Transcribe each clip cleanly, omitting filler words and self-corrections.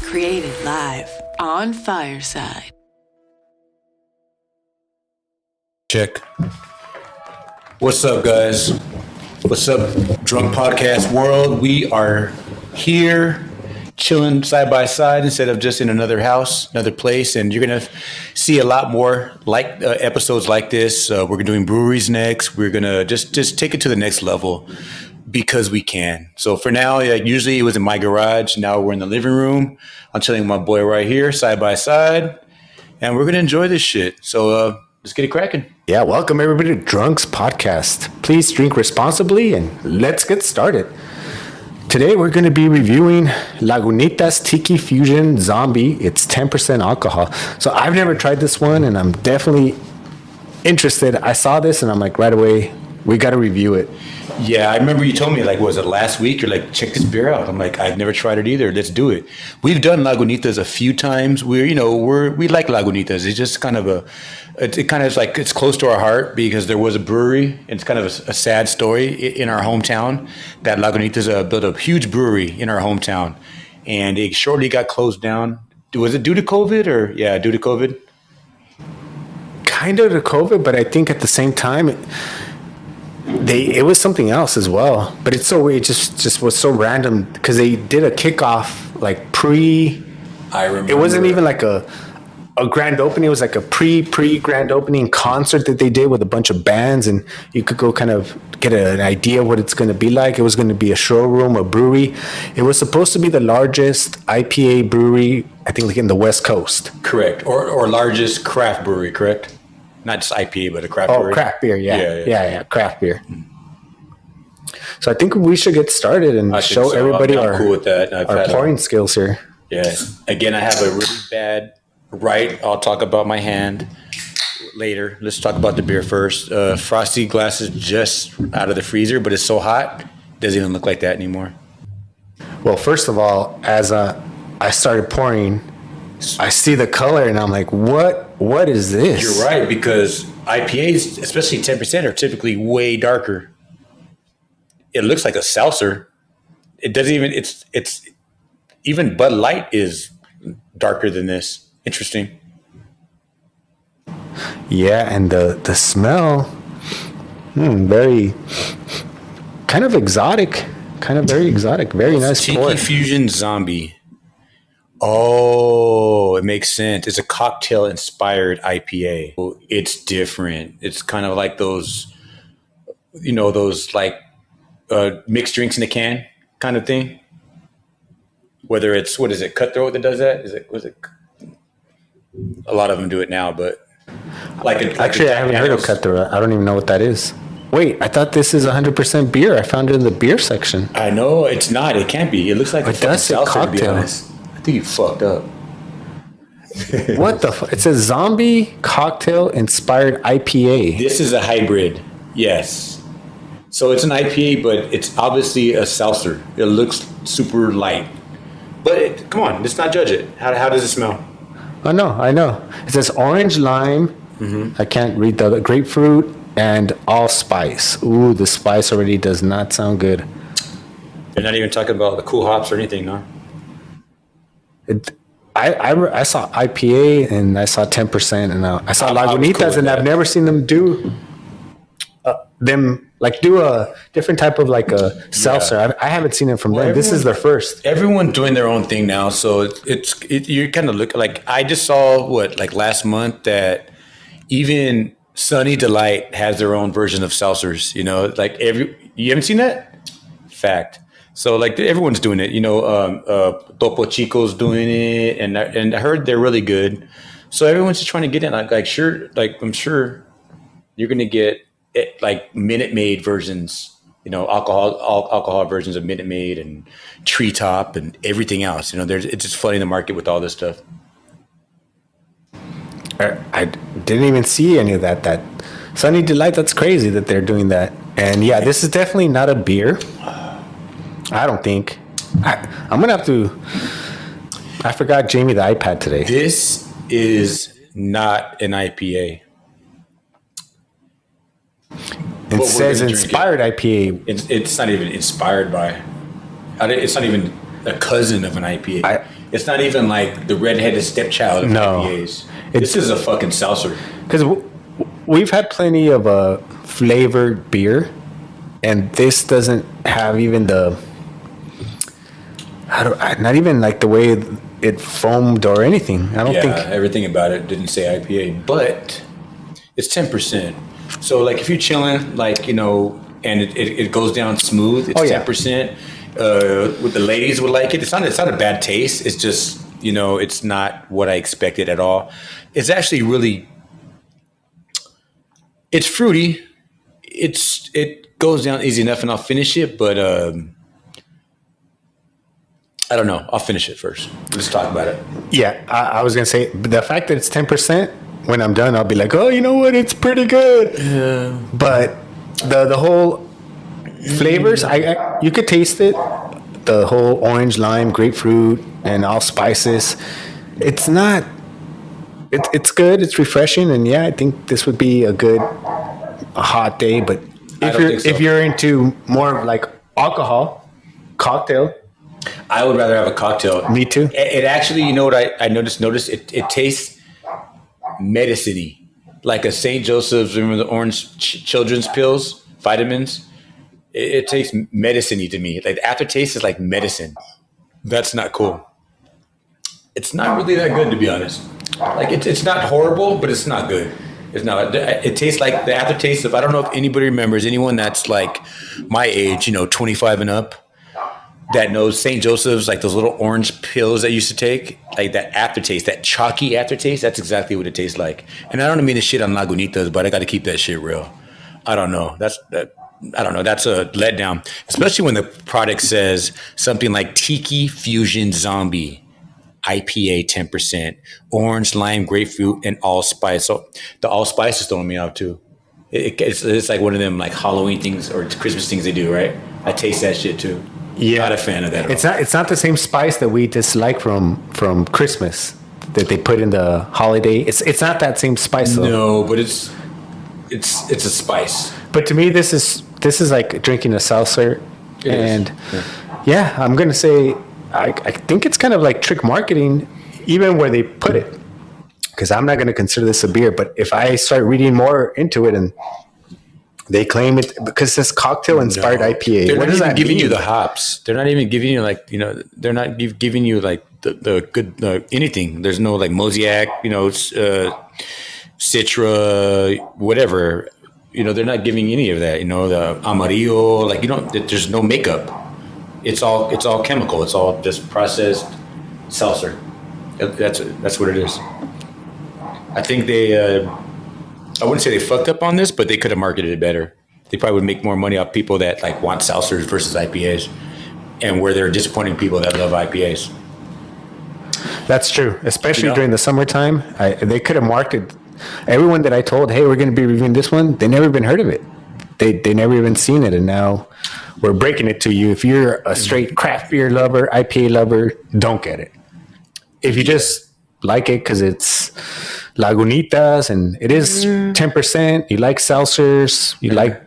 Created live on Fireside. Check. What's up, guys? What's up, Drunk Podcast World? We are here chilling side by side instead of just in another house, another place. And you're going to see a lot more like episodes like this. We're doing breweries next. We're going to just take it to the next level because we can. So for now, usually it was in my garage. Now we're in the living room. I'm chilling with my boy right here, side by side. And we're going to enjoy this shit. So let's get it cracking. Yeah, welcome everybody to Drunks Podcast. Please drink responsibly and let's get started. Today we're going to be reviewing Lagunitas TIKI FUSION Zombie. It's 10% alcohol. So I've never tried this one and I'm definitely interested. I saw this and I'm like, right away, we got to review it. Yeah, I remember you told me, like, was it last week? You're like, check this beer out. I'm like, I've never tried it either. Let's do it. We've done Lagunitas a few times. We like Lagunitas. It's just kind of it's close to our heart because there was a brewery. And it's kind of a sad story in our hometown that Lagunitas built a huge brewery in our hometown, and it shortly got closed down. Was it due to COVID or due to COVID? Kind of to COVID, but I think at the same time. It was something else as well, but it's so weird. It just was so random because they did a kickoff like pre. I remember. It wasn't even like a grand opening. It was like a pre grand opening concert that they did with a bunch of bands, and you could go kind of get an idea what it's going to be like. It was going to be a showroom, a brewery. It was supposed to be the largest IPA brewery, I think, like in the West Coast. Correct, or largest craft brewery. Correct. Not just IPA, but a craft beer. Oh, craft beer, yeah, craft beer. So I think we should get started and show everybody I'm cool with that. our pouring skills here. Yeah. Again, I have a really bad I'll talk about my hand later. Let's talk about the beer first. Frosty glasses just out of the freezer, but it's so hot, it doesn't even look like that anymore. Well, first of all, as I started pouring, I see the color and I'm like, what is this? You're right, because IPAs, especially 10%, are typically way darker. It looks like a seltzer. It doesn't even, it's even Bud Light is darker than this. Interesting. Yeah, and the smell, very kind of exotic, very nice TIKI pour. Fusion Zombie. Oh, it makes sense. It's a cocktail-inspired IPA. It's different. It's kind of like those like mixed drinks in a can kind of thing. Whether it's, what is it, Cutthroat that does that? Was it? A lot of them do it now, but Actually, I haven't heard of Cutthroat. I don't even know what that is. Wait, I thought this is 100% beer. I found it in the beer section. I know it's not. It can't be. It looks like it does say cocktail. To be honest. I think you fucked up. What the fuck? It says zombie cocktail inspired IPA. This is a hybrid. Yes. So it's an IPA, but it's obviously a seltzer. It looks super light. But come on, let's not judge it. How does it smell? I know. It says orange lime. Mm-hmm. I can't read the grapefruit and allspice. Ooh, the spice already does not sound good. They're not even talking about the cool hops or anything, no? I saw IPA and I saw 10% and I saw Lagunitas, and I've never seen them do a different type of like a seltzer. Yeah. I haven't seen it from them. This is their first. Everyone's doing their own thing now, so you kind of look like, I just saw last month that even Sunny Delight has their own version of seltzers. You haven't seen that? Fact. So everyone's doing it, Topo Chico's doing it, and I heard they're really good. So everyone's just trying to get in. I'm sure you're gonna get Minute Maid versions, alcohol versions of Minute Maid and Treetop and everything else. It's just flooding the market with all this stuff. I didn't even see any of that. That Sunny Delight. That's crazy that they're doing that. And yeah, this is definitely not a beer. I don't think. I'm going to have to... I forgot Jamie the iPad today. This is not an IPA. It says inspired IPA. It's not even inspired by... It's not even a cousin of an IPA. It's not even like the redheaded stepchild of No. IPAs. This is a fucking seltzer. Because we've had plenty of flavored beer, and this doesn't have even not even like the way it foamed or anything. I don't think everything about it didn't say IPA, but it's 10%. So like if you're chilling, like, you know, and it goes down smooth, it's 10%. With the ladies would like it. It's not a bad taste. It's just, you know, it's not what I expected at all. It's actually really, it's fruity. It goes down easy enough, and I'll finish it, but I don't know. I'll finish it first. Let's talk about it. Yeah, I was gonna say the fact that it's 10%. When I'm done, I'll be like, oh, you know what? It's pretty good. Yeah. But the whole flavors, you could taste it. The whole orange, lime, grapefruit, and all spices. It's not. It's good. It's refreshing, and yeah, I think this would be a hot day. But if you're into more of like alcohol, cocktail. I would rather have a cocktail. Me too. It actually, you know what I noticed? It tastes medicine-y, like a St. Joseph's. Remember the orange children's pills, vitamins? It tastes medicine-y to me. Like the aftertaste is like medicine. That's not cool. It's not really that good, to be honest. Like it's not horrible, but it's not good. It's not. It tastes like the aftertaste of, I don't know if anybody remembers, anyone that's like my age, you know, 25 and up, that knows St. Joseph's, like those little orange pills that you used to take, like that aftertaste, that chalky aftertaste, that's exactly what it tastes like. And I don't mean to shit on Lagunitas, but I got to keep that shit real. I don't know. That's a letdown, especially when the product says something like Tiki Fusion Zombie, IPA 10%, orange, lime, grapefruit, and allspice. So the allspice is throwing me out too. It's like one of them like Halloween things or Christmas things they do, right? I taste that shit too. Yeah, not a fan of that. It's not the same spice that we dislike from Christmas that they put in the holiday. It's not that same spice though. No, but it's a spice. But to me, this is like drinking a seltzer, yeah, I'm gonna say I think it's kind of like trick marketing, even where they put it. Because I'm not gonna consider this a beer, but if I start reading more into it and they claim it because it's cocktail inspired IPA. They're not even giving you the hops. They're not even giving you like, you know, they're not giving you like the good anything. There's no like Mosaic, you know, Citra, whatever. You know, they're not giving any of that. You know, the Amarillo, like, you know, there's no makeup. It's all chemical. It's all just processed seltzer. That's what it is. I think I wouldn't say they fucked up on this, but they could have marketed it better. They probably would make more money off people that like want seltzers versus IPAs, and where they're disappointing people that love IPAs. That's true, especially during the summertime. They could have marketed everyone that I told, hey, we're going to be reviewing this one. They never even heard of it. They never even seen it, and now we're breaking it to you. If you're a straight craft beer lover, IPA lover, don't get it. If you just like it because it's Lagunitas and it is 10%, you like seltzers, you like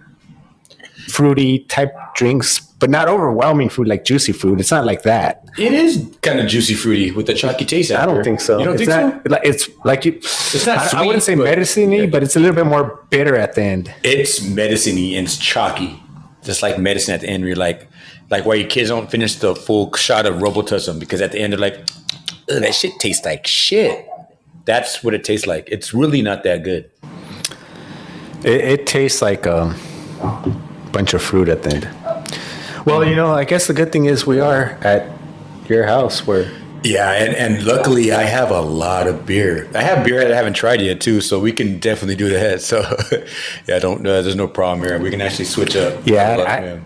fruity type drinks, but not overwhelming fruit like juicy fruit. It's not like that. It is kind of juicy fruity with the chalky taste. I don't think so. You don't think so? It's like you. It's not sweet, I wouldn't say medicine-y, but it's a little bit more bitter at the end. It's medicine-y and it's chalky, just like medicine at the end. Where you're like why your kids don't finish the full shot of Robitussin because at the end they're like, that shit tastes like shit. That's what it tastes like. It's really not that good. It tastes like a bunch of fruit at the end. Well, you know, I guess the good thing is we are at your house where... Yeah, and luckily I have a lot of beer. I have beer that I haven't tried yet too, so we can definitely do that. So, yeah, there's no problem here. We can actually switch up. Yeah.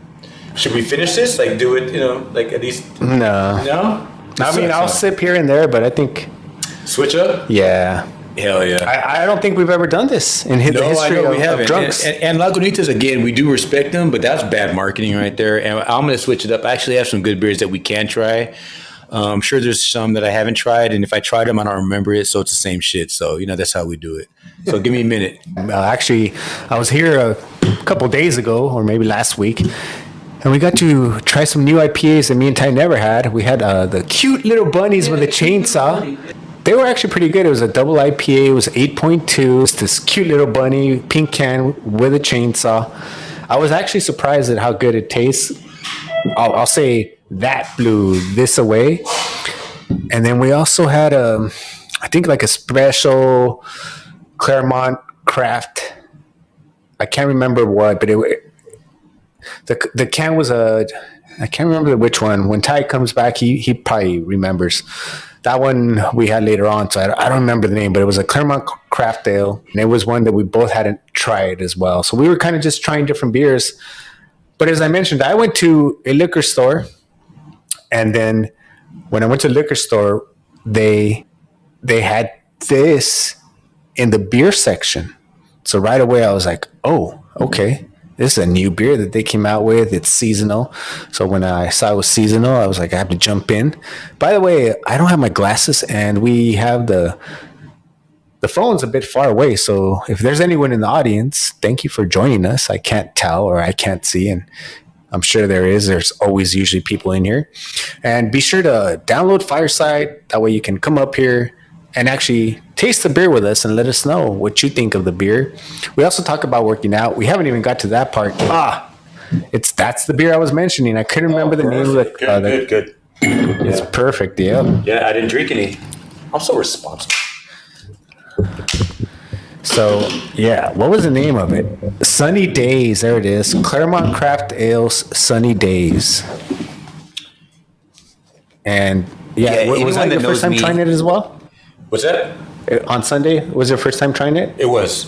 Should we finish this? Like, do it, you know, like at least... No? I mean, I'll sip here and there, but I think... Switch up? Yeah. Hell yeah. I don't think we've ever done this in the history of drunks. And Lagunitas, again, we do respect them, but that's bad marketing right there. And I'm going to switch it up. I actually have some good beers that we can try. I'm sure there's some that I haven't tried, and if I tried them, I don't remember it, so it's the same shit. So, you know, that's how we do it. So give me a minute. Actually, I was here a couple days ago, or maybe last week. And we got to try some new IPAs that me and Ty never had. We had the cute little bunnies with a chainsaw. They were actually pretty good. It was a double IPA. It was 8.2. It's this cute little bunny, pink can with a chainsaw. I was actually surprised at how good it tastes. I'll say that blew this away. And then we also had I think like a special Claremont craft. I can't remember what, but the can was I can't remember which one. When Ty comes back, he probably remembers. That one we had later on, so I don't remember the name, but it was a Claremont craft ale, and it was one that we both hadn't tried as well. So we were kind of just trying different beers. But as I mentioned, I went to a liquor store, and then when I went to the liquor store, they had this in the beer section. So right away I was like, oh, okay. This is a new beer that they came out with. It's seasonal. So when I saw it was seasonal, I was like, I have to jump in. By the way, I don't have my glasses, and we have the phone's a bit far away. So if there's anyone in the audience, thank you for joining us. I can't tell or I can't see, and I'm sure there is. There's always usually people in here. And be sure to download Fireside. That way you can come up here and actually taste the beer with us and let us know what you think of the beer. We also talk about working out. We haven't even got to that part. That's the beer I was mentioning. I couldn't remember the name of it. Good. It's perfect, yeah. Yeah, I didn't drink any. I'm so responsible. So, yeah, what was the name of it? Sunny Days. There it is. Claremont Craft Ales Sunny Days. And, was that your first time trying it as well? What's that? On Sunday? Was your first time trying it? It was.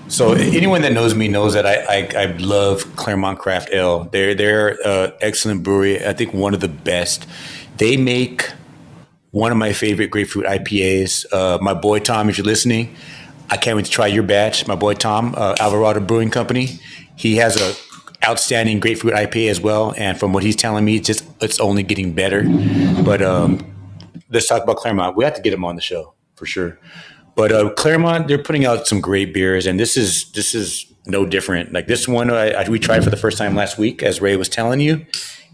So anyone that knows me knows that I love Claremont Craft Ale. They're excellent brewery. I think one of the best. They make one of my favorite grapefruit IPAs. My boy Tom, if you're listening, I can't wait to try your batch. My boy Tom, Alvarado Brewing Company. He has a outstanding grapefruit IPA as well. And from what he's telling me, it's only getting better. But let's talk about Claremont. We have to get him on the show for sure. But Claremont, they're putting out some great beers, and this is no different. Like this one, we tried for the first time last week, as Ray was telling you,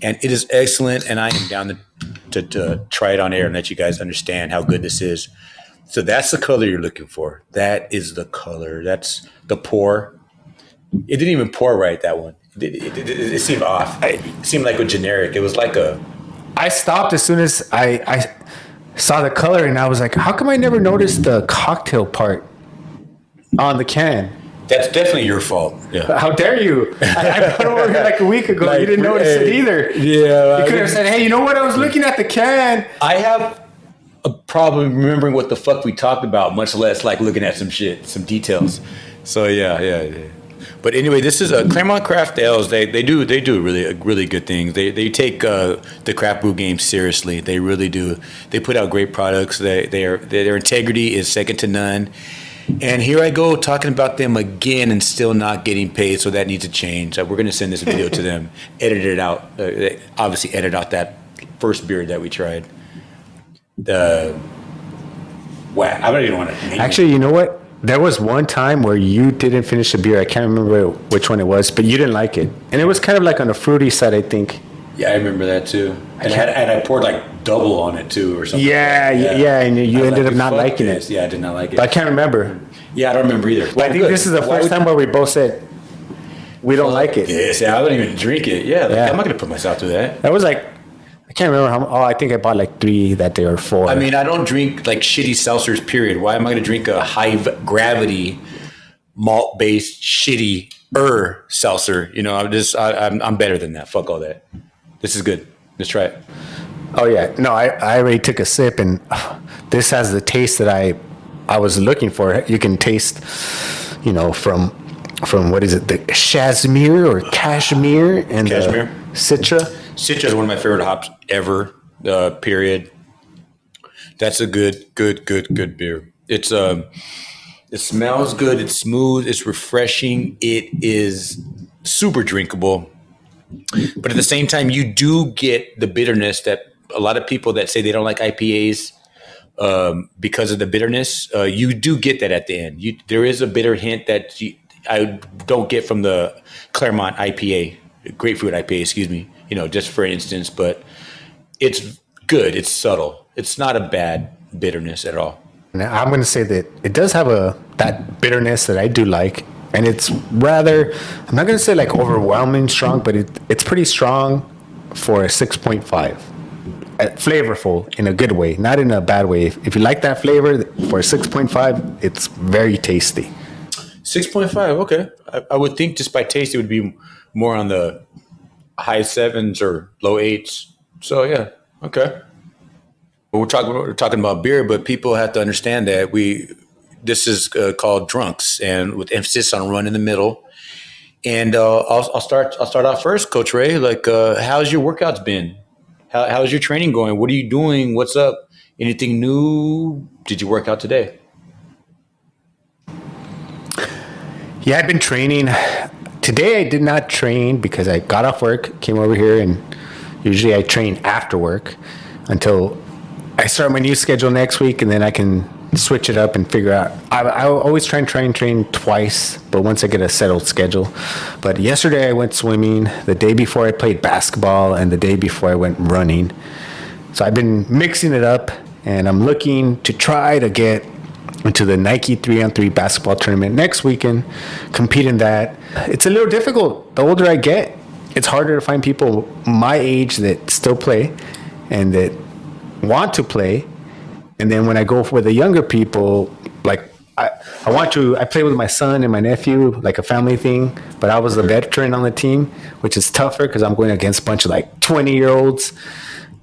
and it is excellent. And I am down to try it on air and let you guys understand how good this is. So that's the color you're looking for. That is the color. That's the pour. It didn't even pour right, that one. It seemed off. It seemed like a generic. It was like a... I stopped as soon as I saw the color, and I was like, how come I never noticed the cocktail part on the can? That's definitely your fault. Yeah. How dare you? I put it over here like a week ago. You didn't notice it either. Yeah. You could have said, hey, you know what? I was looking at the can. I have a problem remembering what the fuck we talked about, much less like looking at some shit, some details. So yeah. But anyway, this is a Claremont Craft Ales. They do really good things. They take the craft brew game seriously. They really do. They put out great products. Their integrity is second to none. And here I go talking about them again and still not getting paid. So that needs to change. We're going to send this video to them, edit it out. Obviously, edit out that first beer that we tried. I don't even want to. Actually, you know what? There was one time where you didn't finish a beer. I can't remember which one it was, but you didn't like it. And it was kind of like on the fruity side, I think. Yeah, I remember that too. And I poured like double on it too or something. Yeah, and you ended up not liking it. Yeah, I did not like it. But I can't remember. Yeah, I don't remember either. Well, I think this is the first time where we both said we don't like it. Yes, I don't even drink it. Yeah, I'm not going to put myself through that. That was like, I can't remember how. I think I bought like 3 that day or 4. I mean, I don't drink like shitty seltzers, period. Why am I going to drink a high gravity malt based shitty seltzer? You know, I'm better than that. Fuck all that. This is good. Let's try it. Oh yeah, no, I already took a sip, and this has the taste that I was looking for. You can taste, you know, from what is it, the Cashmere or Cashmere and Cashmere Citra. Citra is one of my favorite hops ever. Period. That's a good beer. It's it smells good. It's smooth. It's refreshing. It is super drinkable. But at the same time, you do get the bitterness that a lot of people that say they don't like IPAs because of the bitterness. You do get that at the end. There is a bitter hint that I don't get from the Claremont IPA. grapefruit IPA, excuse me, just for instance, but it's good. It's subtle. It's not a bad bitterness at all. Now, I'm going to say that it does have that bitterness that I do like, and it's rather, I'm not going to say like overwhelming strong, but it's pretty strong for a 6.5. Flavorful in a good way, not in a bad way. If you like that flavor for a 6.5, it's very tasty. 6.5, okay. I would think just by taste it would be more on the high 7s or low 8s. So yeah, okay. We're talking about beer, but people have to understand that this is called Drunks, and with emphasis on run in the middle. And I'll start off first, Coach Ray. Like, how's your workouts been? How's your training going? What are you doing? What's up? Anything new? Did you work out today? Yeah, I've been training. Today I did not train because I got off work, came over here, and usually I train after work until I start my new schedule next week, and then I can switch it up and figure out. I always try and train twice, but once I get a settled schedule. But yesterday I went swimming, the day before I played basketball, and the day before I went running. So I've been mixing it up, and I'm looking to try to get into the Nike 3-on-3 basketball tournament next weekend, compete in that. It's a little difficult. The older I get, it's harder to find people my age that still play and that want to play. And then when I go for the younger people, like I play with my son and my nephew, like a family thing, but I was the veteran on the team, which is tougher because I'm going against a bunch of like 20-year-olds.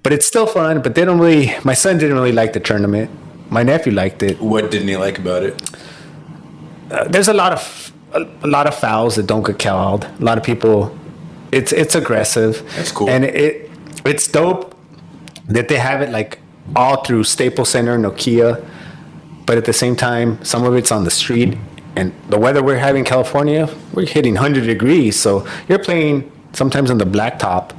But it's still fun, but my son didn't really like the tournament. My nephew liked it. What didn't he like about it? There's a lot of fouls that don't get called. A lot of people, it's aggressive. That's cool. And it's dope that they have it like all through Staples Center, Nokia, but at the same time, some of it's on the street. And the weather we're having in California, we're hitting 100 degrees. So you're playing sometimes on the blacktop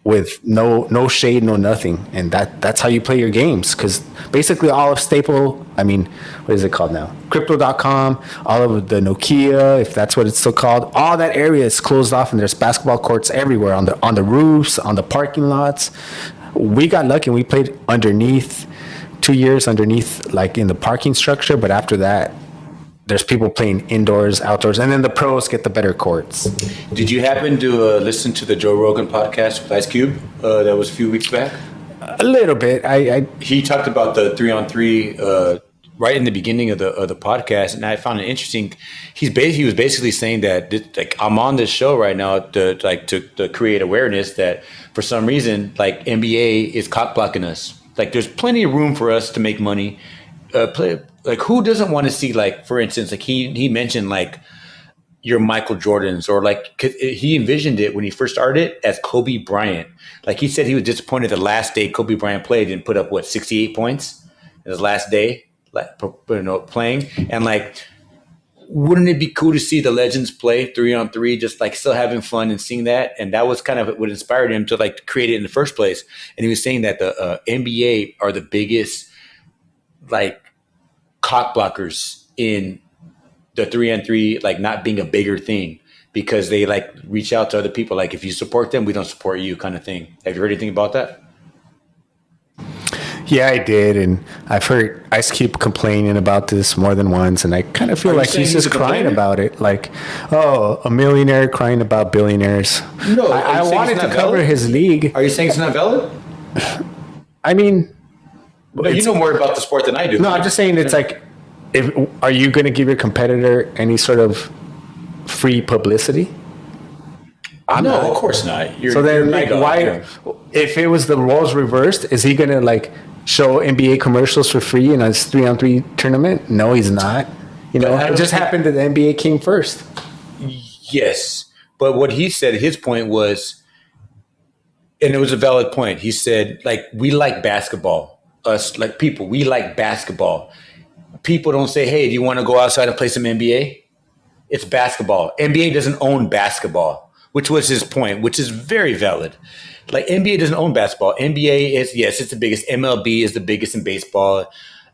with no shade, no nothing. And that's how you play your games. Because basically all of what is it called now? Crypto.com, all of the Nokia, if that's what it's still called, all that area is closed off and there's basketball courts everywhere on the roofs, on the parking lots. We got lucky and we played underneath 2 years underneath, like in the parking structure. But after that, there's people playing indoors, outdoors, and then the pros get the better courts. Did you happen to listen to the Joe Rogan podcast with Ice Cube? That was a few weeks back. A little bit. He talked about the 3-on-3 right in the beginning of the podcast, and I found it interesting. He was basically saying that like I'm on this show right now to create awareness that for some reason like NBA is cock blocking us. Like there's plenty of room for us to make money. Like who doesn't want to see, like, for instance, like he mentioned like your Michael Jordans, or like 'cause he envisioned it when he first started it as Kobe Bryant. Like he said he was disappointed the last day Kobe Bryant played and put up 68 points in his last day, like playing. And like, wouldn't it be cool to see the legends play 3-on-3, just like still having fun and seeing that? And that was kind of what inspired him to like create it in the first place. And he was saying that the NBA are the biggest like cock blockers in the 3-on-3, like not being a bigger thing, because they like reach out to other people. Like if you support them, we don't support you, kind of thing. Have you heard anything about that? Yeah, I did. And I've heard Ice Cube complaining about this more than once. And I kind of feel like he's just crying about it. Like, oh, a millionaire crying about billionaires. No, I wanted to cover his league. Are you saying it's not valid? I mean, no, you know more about the sport than I do. No, I'm just saying it's like, are you going to give your competitor any sort of free publicity? No, of course not. So then, like, why? If it was the roles reversed, is he going to like show NBA commercials for free in a 3-on-3 tournament? No, he's not. You know, it just happened that the NBA came first. Yes, but what he said, his point was, and it was a valid point. He said, like, we like basketball. Us, like people, we like basketball. People don't say, hey, do you want to go outside and play some NBA? It's basketball. NBA doesn't own basketball, which was his point, which is very valid. Like NBA doesn't own basketball. NBA is, yes, it's the biggest. MLB is the biggest in baseball.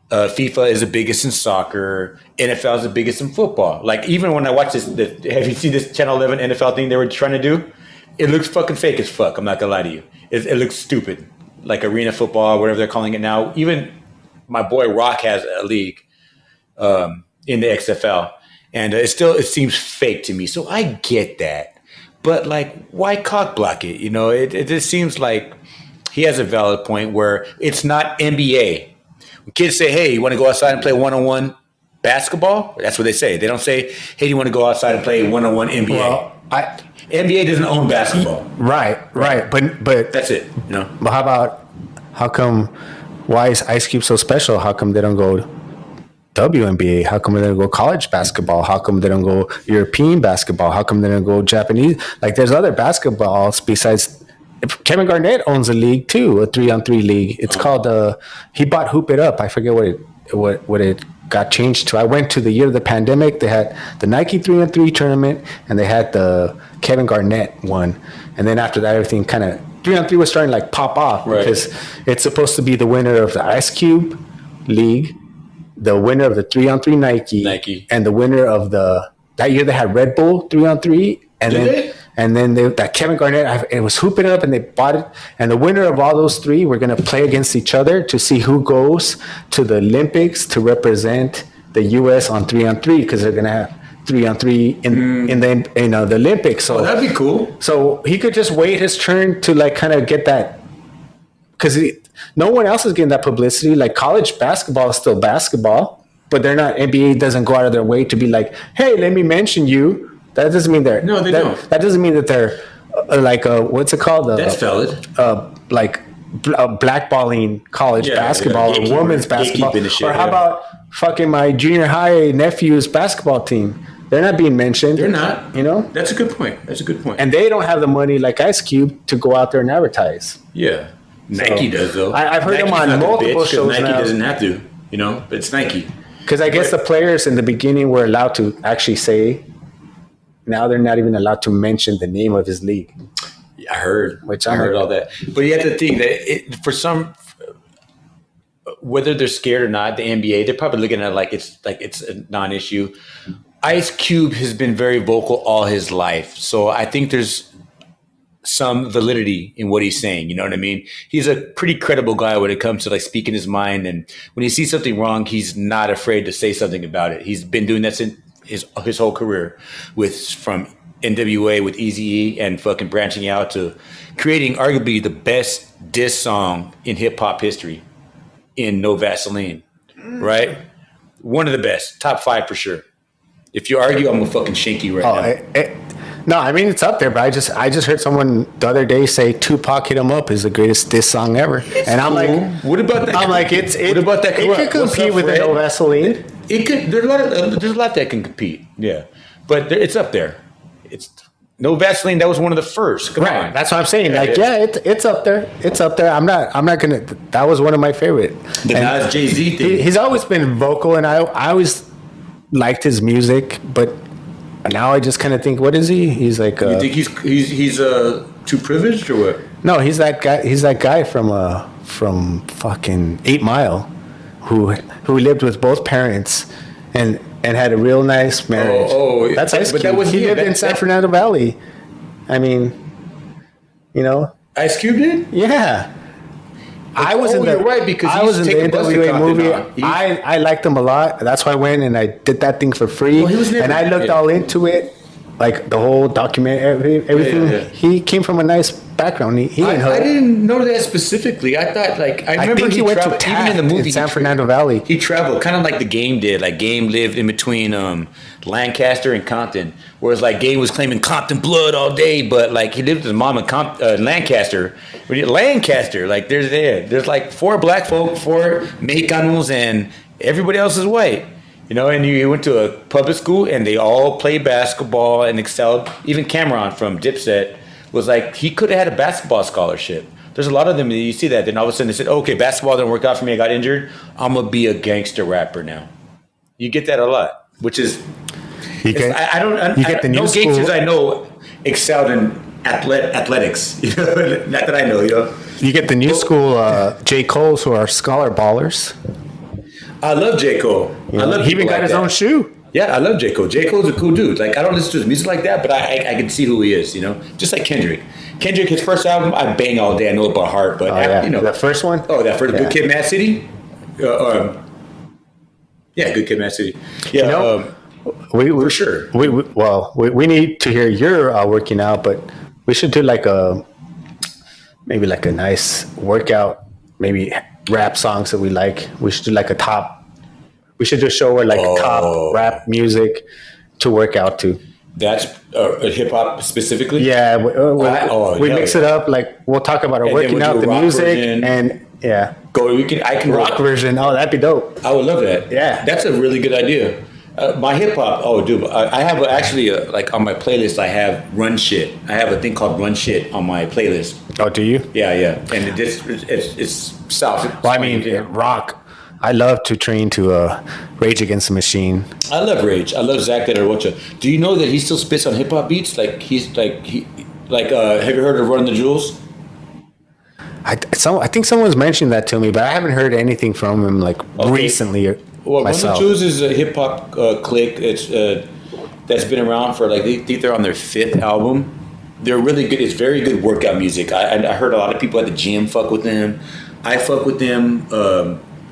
FIFA is the biggest in soccer. NFL is the biggest in football. Like even when I watch this, have you seen this Channel 11 NFL thing they were trying to do? it looks fucking fake as fuck. I'm not gonna lie to you. It looks stupid, like arena football, whatever they're calling it now. Even my boy Rock has a league in the XFL, and it seems fake to me. So I get that, but like, why cock block it? You know, it just seems like he has a valid point where it's not NBA. When kids say, "Hey, you want to go outside and play one-on-one basketball?" That's what they say. They don't say, "Hey, do you want to go outside and play one-on-one NBA?" Well, NBA doesn't own basketball. Right. But That's it. You know. But how come, why is Ice Cube so special? How come they don't go WNBA? How come they don't go college basketball? How come they don't go European basketball? How come they don't go Japanese? Like, there's other basketballs besides. Kevin Garnett owns a league too, a 3-on-3 league. It's called he bought Hoop It Up. I forget what it got changed to. I went to the year of the pandemic. They had the Nike 3-on-3 tournament, and they had the Kevin Garnett one. And then after that, everything kind of 3-on-3 was starting to like pop off, right? Because it's supposed to be the winner of the Ice Cube league, the winner of the 3-on-3 Nike, and the winner of that year they had Red Bull 3-on-3, and then that Kevin Garnett, it was Hooping Up, and they bought it. And the winner of all those three were going to play against each other to see who goes to the Olympics to represent the U.S. on 3-on-3, because they're going to have 3-on-3 in the Olympics. So that'd be cool. So he could just wait his turn to like kind of get that, because no one else is getting that publicity. Like, college basketball is still basketball, but they're not. NBA doesn't go out of their way to be like, hey, let me mention you. That doesn't mean they're no. They don't. That doesn't mean that they're like what's it called? That's valid. Like blackballing college basketball or women's basketball. Or how about fucking my junior high nephew's basketball team? They're not being mentioned. They're not. You know. That's a good point. And they don't have the money like Ice Cube to go out there and advertise. Yeah. Nike does though. I've heard Nike's them on multiple shows Nike now. Doesn't have to, you know, but it's Nike. Because I guess the players in the beginning were allowed to actually say. Now they're not even allowed to mention the name of his league. Yeah, I heard all that. But you have to think that for some, whether they're scared or not, the NBA, they're probably looking at it like it's a non-issue. Ice Cube has been very vocal all his life, so I think there's some validity in what he's saying. You know what I mean? He's a pretty credible guy when it comes to like speaking his mind, and when he sees something wrong, he's not afraid to say something about it. He's been doing that since his whole career, from NWA with Eazy-E and fucking branching out to creating arguably the best diss song in hip hop history in No Vaseline, right? One of the best, top 5 for sure. If you argue, I'm gonna fucking shank you right now. No, I mean, it's up there, but I just heard someone the other day say Tupac Hit 'Em Up is the greatest diss song ever. And I'm cool. like, what about that? I'm like, what about that? It could compete with the No Vaseline. It could. There's a lot that can compete. Yeah, but it's up there. It's No Vaseline. That was one of the first. Come on. That's what I'm saying. It's up there. It's up there. I'm not gonna. That was one of my favorite. The Nas Jay-Z thing. He's always been vocal, and I always liked his music, but now I just kind of think, what is he? He's like. You think he's too privileged or what? No, he's that guy. He's that guy from fucking 8 Mile, who lived with both parents, and had a real nice marriage. That's Ice Cube. But he lived in San Fernando Valley. I mean, you know. Ice Cube did? Yeah. You're right, because I was in the NWA movie. I liked him a lot. That's why I went and I did that thing for free. And I looked all into it, like the whole document, everything. Yeah. He came from a nice background. I didn't know that specifically. I thought I remember he went to Taft even in the movie in San Fernando Valley. He traveled kind of like the Game did. Like Game lived in between Lancaster and Compton, whereas like Game was claiming Compton blood all day, but like he lived with his mom in Lancaster. Lancaster, like there's like 4 black folk, 4 Mexicanos, and everybody else is white. You know, and you went to a public school, and they all played basketball and excelled. Even Cameron from Dipset was like, he could have had a basketball scholarship. There's a lot of them, you see that. Then all of a sudden they said, okay, basketball didn't work out for me. I got injured. I'm going to be a gangster rapper now. You get that a lot, which is... You get the new school. Gangsters I know excelled in athletics. You know? Not that I know, you know. You get the new school J. Cole's who are scholar ballers. I love J. Cole. He even got his own shoe. Yeah, I love J. Cole. J. Cole's a cool dude. Like, I don't listen to his music like that, but I can see who he is, you know? Just like Kendrick. Kendrick, his first album, I bang all day. I know it by heart, but, you know. The first one? Oh, that first, Good Kid, Mad City? Yeah, Good Kid, Mad City. Yeah, You know, for sure. We need to hear your working out, but we should do like maybe like a nice workout, maybe rap songs that we like. We should do like a top. We should do a show where like top rap music to work out to. That's hip hop specifically. Yeah, we mix it up. Like we'll talk about our working out, the music, and go. I can rock version. Oh, that'd be dope. I would love that. Yeah, that's a really good idea. My hip hop. Oh, dude, I have actually like on my playlist. I have Run Shit. I have a thing called Run Shit on my playlist. Oh, do you? Yeah, and it's South. Well, I mean, rock. I love to train to Rage Against the Machine. I love Rage. I love Zach De La Rocha. Do you know that he still spits on hip hop beats? Like have you heard of Run the Jewels? I think someone's mentioned that to me, but I haven't heard anything from him recently. Well, myself. Run the Jewels is a hip hop clique. It's that's been around for I think they're on their 5th album. They're really good. It's very good workout music. I heard a lot of people at the gym fuck with them. I fuck with them.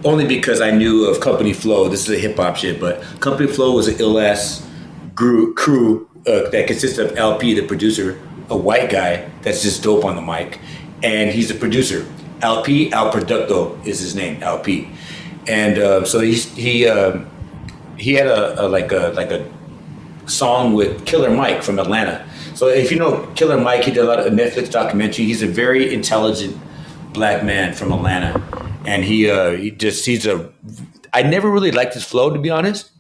Only because I knew of Company Flow. This is a hip hop shit, but Company Flow was an ill-ass crew that consists of LP, the producer, a white guy that's just dope on the mic, and he's the producer. LP, Al Producto is his name, LP, and so he had a song with Killer Mike from Atlanta. So if you know Killer Mike, he did a lot of Netflix documentary. He's a very intelligent black man from Atlanta. And I never really liked his flow, to be honest,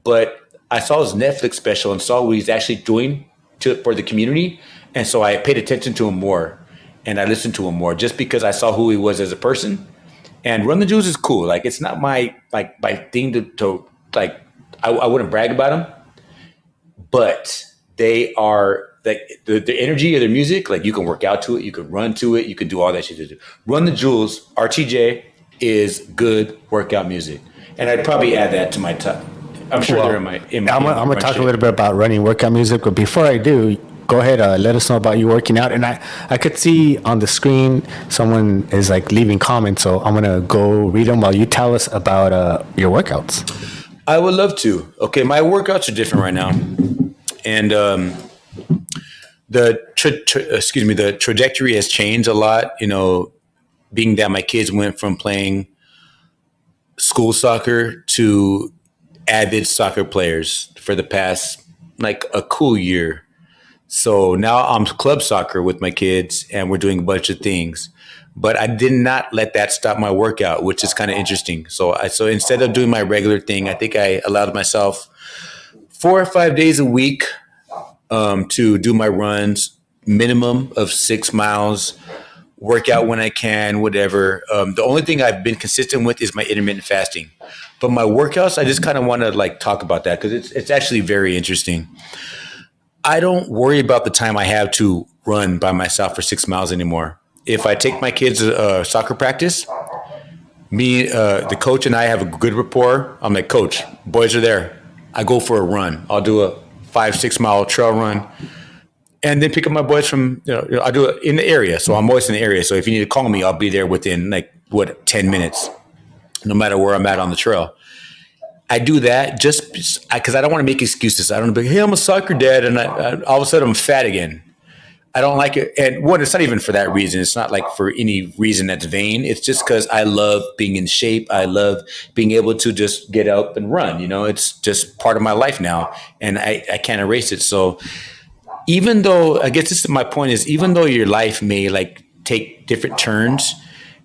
but I saw his Netflix special and saw what he's actually doing for the community. And so I paid attention to him more and I listened to him more just because I saw who he was as a person. And Run the Jewels is cool. Like, it's not my thing to I wouldn't brag about them, but they are the energy of their music, like you can work out to it, you can run to it, you can do all that shit. Run the Jewels, RTJ, is good workout music, and I'd probably add that to my top. I'm sure they're in my. I'm gonna talk a little bit about running workout music, but before I do, go ahead. Let us know about you working out, and I could see on the screen someone is like leaving comments, so I'm gonna go read them while you tell us about your workouts. I would love to. Okay, my workouts are different right now, and the trajectory has changed a lot. You know, being that my kids went from playing school soccer to avid soccer players for the past like a cool year. So now I'm club soccer with my kids and we're doing a bunch of things. But I did not let that stop my workout, which is kind of interesting. So instead of doing my regular thing, I think I allowed myself 4 or 5 days a week to do my runs, minimum of 6 miles, work out when I can, whatever. The only thing I've been consistent with is my intermittent fasting. But my workouts, I just kind of want to like talk about that because it's actually very interesting. I don't worry about the time I have to run by myself for 6 miles anymore. If I take my kids to soccer practice, the coach and I have a good rapport. I'm like, Coach, boys are there. I go for a run. I'll do a 5-6 mile trail run and then pick up my boys from, I do it in the area. So I'm always in the area. So if you need to call me, I'll be there within 10 minutes, no matter where I'm at on the trail. I do that just because I don't want to make excuses. I don't want to be, hey, I'm a soccer dad, and I all of a sudden I'm fat again. I don't like it. And one, it's not even for that reason. It's not like for any reason that's vain. It's just because I love being in shape. I love being able to just get up and run. It's just part of my life now, and I can't erase it. So even though, I guess this is my point is, even though your life may take different turns,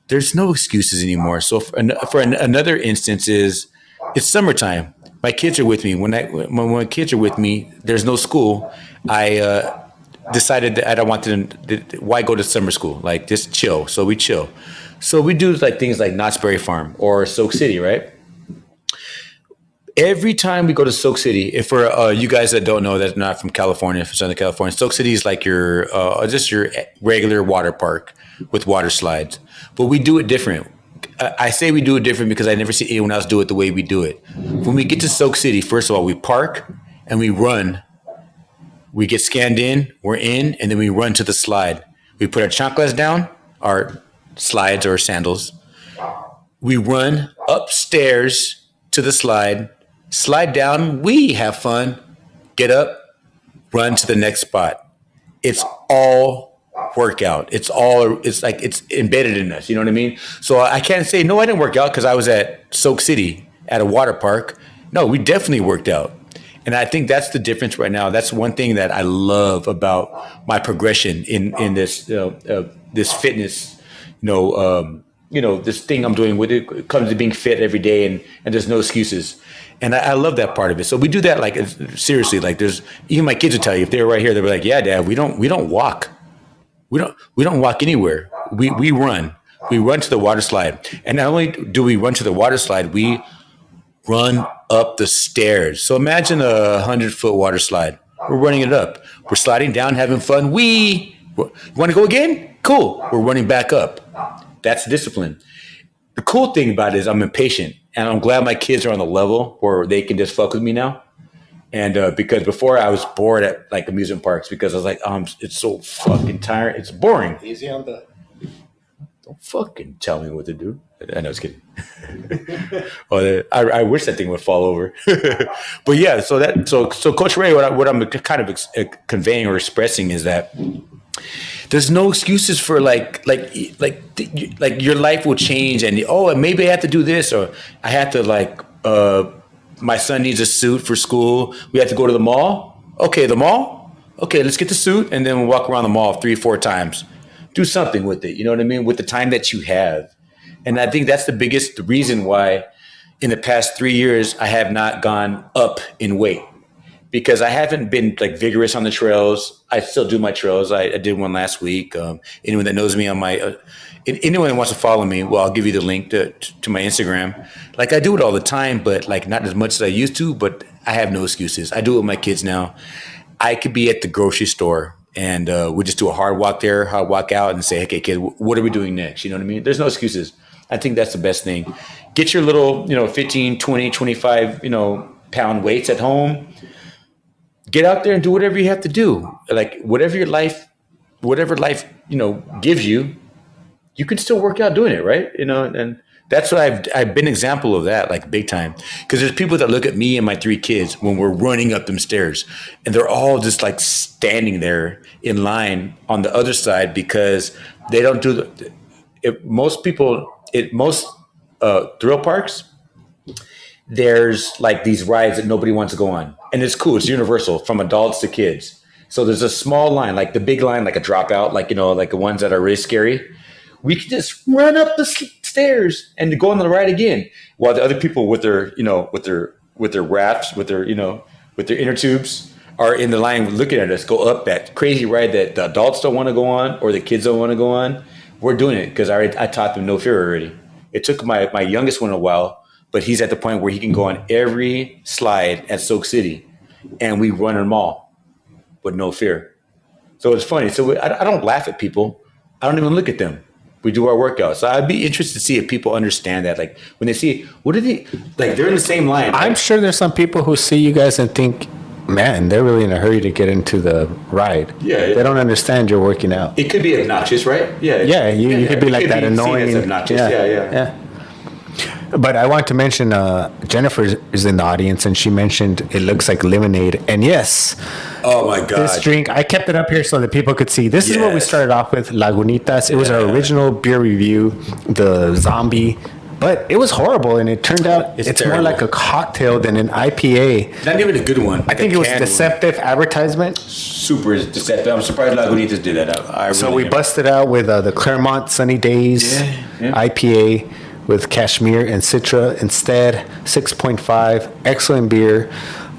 there's no excuses anymore. So for another instance is, it's summertime. My kids are with me. When my kids are with me, there's no school. I decided that I don't want to. Why go to summer school? Just chill. So we chill. So we do things like Knott's Berry Farm or Soak City, right? Every time we go to Soak City, if for you guys that don't know, that's not from California, from Southern California, Soak City is like just your regular water park with water slides. But we do it different. I say we do it different because I never see anyone else do it the way we do it. When we get to Soak City, first of all, we park and we run. We get scanned in, we're in, and then we run to the slide. We put our chanclas down, our slides or sandals. We run upstairs to the slide down, we have fun, get up, run to the next spot. It's all workout. It's like it's embedded in us. You know what I mean? So I can't say, no, I didn't work out because I was at Soak City at a water park. No, we definitely worked out. And I think that's the difference right now. That's one thing that I love about my progression in this this fitness, this thing I'm doing with it comes to being fit every day, and there's no excuses. And I love that part of it. So we do that like seriously. Like there's even my kids would tell you if they were right here, they'd be like, "Yeah, Dad, we don't walk, we don't walk anywhere. We run. We run to the water slide, and not only do we run to the water slide, we run up the stairs. So imagine a 100-foot water slide. We're running it up. We're sliding down, having fun. You want to go again? Cool. We're running back up. That's discipline. The cool thing about it is I'm impatient, and I'm glad my kids are on the level where they can just fuck with me now. And because before I was bored at like amusement parks because I was like, it's so fucking tiring. It's boring. Easy on the. Don't fucking tell me what to do. I know, I was kidding. I wish that thing would fall over. But yeah, so Coach Ray, what I'm kind of conveying or expressing is that there's no excuses for like your life will change, and maybe I have to do this, or I have to my son needs a suit for school. We have to go to the mall. Okay, the mall. Okay, let's get the suit, and then we'll walk around the mall 3-4 times. Do something with it. You know what I mean? With the time that you have. And I think that's the biggest reason why in the past 3 years, I have not gone up in weight because I haven't been like vigorous on the trails. I still do my trails. I did one last week. Anyone that knows me on anyone that wants to follow me, well, I'll give you the link to my Instagram. Like I do it all the time, but like not as much as I used to, but I have no excuses. I do it with my kids now. I could be at the grocery store and we just do a hard walk out and say, okay, kid, what are we doing next? You know what I mean? There's no excuses. I think that's the best thing. Get your little, 15, 20, 25, pound weights at home. Get out there and do whatever you have to do. Like whatever life, gives you, you can still work out doing it, right? And that's what I've been an example of that, like big time. Because there's people that look at me and my 3 kids when we're running up them stairs, and they're all just like standing there in line on the other side because they don't do most thrill parks, there's like these rides that nobody wants to go on. And it's cool. It's universal from adults to kids. So there's a small line, like the big line, like a dropout, like the ones that are really scary. We can just run up the stairs and go on the ride again, while the other people with their rafts, with their inner tubes are in the line looking at us go up that crazy ride that the adults don't want to go on or the kids don't want to go on. We're doing it because I taught them no fear already. It took my youngest one a while, but he's at the point where he can go on every slide at Soak City, and we run them all with no fear. So it's funny. So I don't laugh at people. I don't even look at them. We do our workouts. So I'd be interested to see if people understand that. Like when they see, what are they, like they're in the same line. I'm sure there's some people who see you guys and think, man, they're really in a hurry to get into the ride. Yeah. They don't understand you're working out. It could be obnoxious, right? Yeah. Yeah, you could be like that annoying. Seen as obnoxious. Yeah. But I want to mention Jennifer is in the audience, and she mentioned it looks like lemonade. And yes, oh my God, this drink, I kept it up here so that people could see. This is what we started off with, Lagunitas. It was our original beer review, the zombie. But it was horrible, and it turned out it's more like a cocktail than an IPA. Not even a good one. I think it was deceptive advertisement. Super deceptive. I'm surprised Lagunitas did that. So we busted out with the Claremont Sunny Days IPA with Cashmere and Citra instead, 6.5, excellent beer.